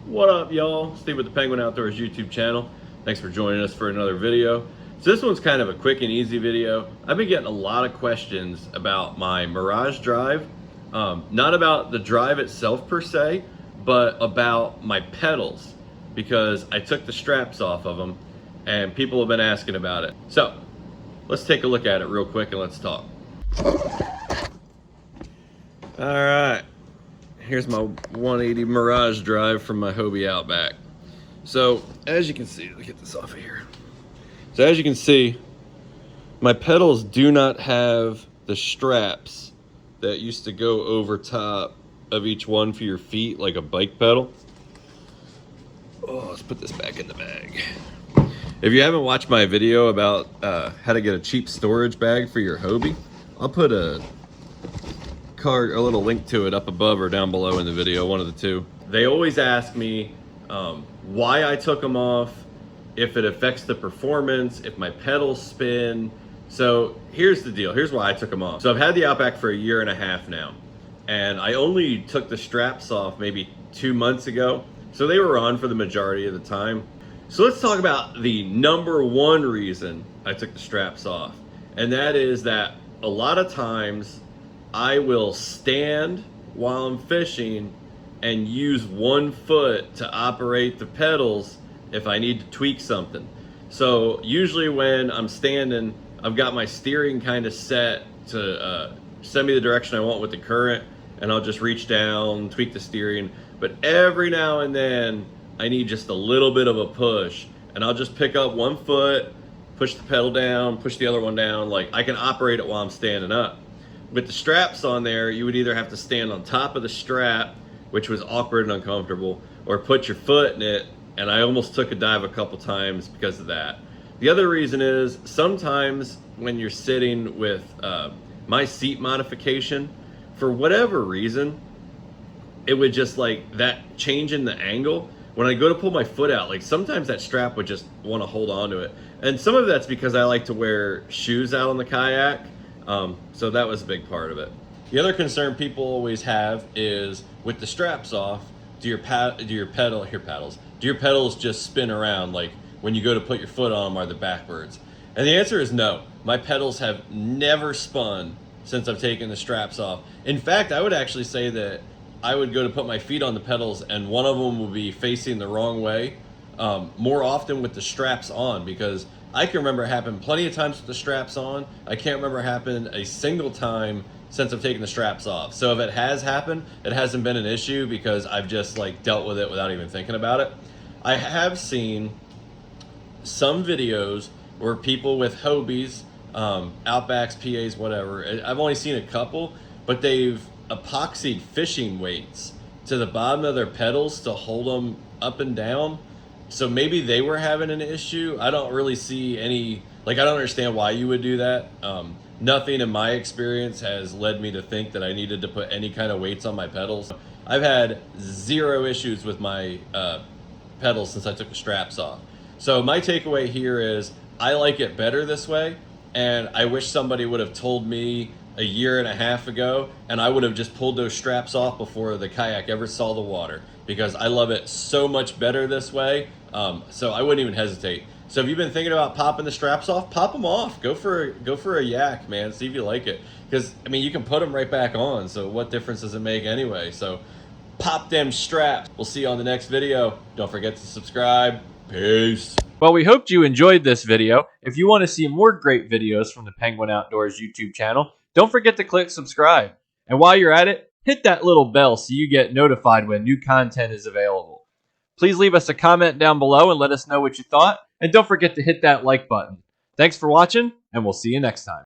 What up, y'all? Steve with the Penguin Outdoors YouTube channel. Thanks for joining us for another video. So this one's kind of a quick and easy video. I've been getting a lot of questions about my Mirage Drive. Not about the drive itself per se, but about my pedals, because I took the straps off of them and people have been asking about it. So let's take a look at it real quick and let's talk. All right. Here's my 180 Mirage Drive from my Hobie Outback. So as you can see, let me get this off of here. So as you can see, my pedals do not have the straps that used to go over top of each one for your feet, like a bike pedal. Oh, let's put this back in the bag. If you haven't watched my video about how to get a cheap storage bag for your Hobie, I'll put a little link to it up above or down below in the video, one of the two. They always ask me why I took them off, if it affects the performance, if my pedals spin. So here's the deal, here's why I took them off. So I've had the Outback for 1.5 years now, and I only took the straps off maybe 2 months ago. So they were on for the majority of the time. So let's talk about the number one reason I took the straps off. And that is that a lot of times I will stand while I'm fishing and use one foot to operate the pedals if I need to tweak something. So usually when I'm standing, I've got my steering kind of set to send me the direction I want with the current, and I'll just reach down, tweak the steering. But every now and then I need just a little bit of a push, and I'll just pick up one foot, push the pedal down, push the other one down. Like, I can operate it while I'm standing up. With the straps on there, you would either have to stand on top of the strap, which was awkward and uncomfortable, or put your foot in it, and I almost took a dive a couple times because of that. The other reason is sometimes when you're sitting with my seat modification, for whatever reason, it would just, like, that change in the angle, when I go to pull my foot out, like, sometimes that strap would just want to hold on to it. And some of that's because I like to wear shoes out on the kayak. So that was a big part of it. The other concern people always have is with the straps off, do your pedals just spin around, like when you go to put your foot on them, are they backwards? And the answer is no. My pedals have never spun since I've taken the straps off. In fact, I would actually say that I would go to put my feet on the pedals and one of them will be facing the wrong way more often with the straps on, because I can remember it happened plenty of times with the straps on. I can't remember it happened a single time since I've taken the straps off. So if it has happened, it hasn't been an issue because I've just, like, dealt with it without even thinking about it. I have seen some videos where people with Hobies, Outbacks, PAs, whatever, I've only seen a couple, but they've epoxied fishing weights to the bottom of their pedals to hold them up and down. So maybe they were having an issue. I don't really see any, like, I don't understand why you would do that. Nothing in my experience has led me to think that I needed to put any kind of weights on my pedals. I've had zero issues with my pedals since I took the straps off. So my takeaway here is I like it better this way, and I wish somebody would have told me 1.5 years ago, and I would have just pulled those straps off before the kayak ever saw the water, because I love it so much better this way. So I wouldn't even hesitate. So if you've been thinking about popping the straps off, pop them off. Go for a yak, man. See if you like it. Because, I mean, you can put them right back on. So what difference does it make anyway? So pop them straps. We'll see you on the next video. Don't forget to subscribe. Peace. Well, we hoped you enjoyed this video. If you want to see more great videos from the Penguin Outdoors YouTube channel, don't forget to click subscribe. And while you're at it, hit that little bell so you get notified when new content is available. Please leave us a comment down below and let us know what you thought. And don't forget to hit that like button. Thanks for watching, and we'll see you next time.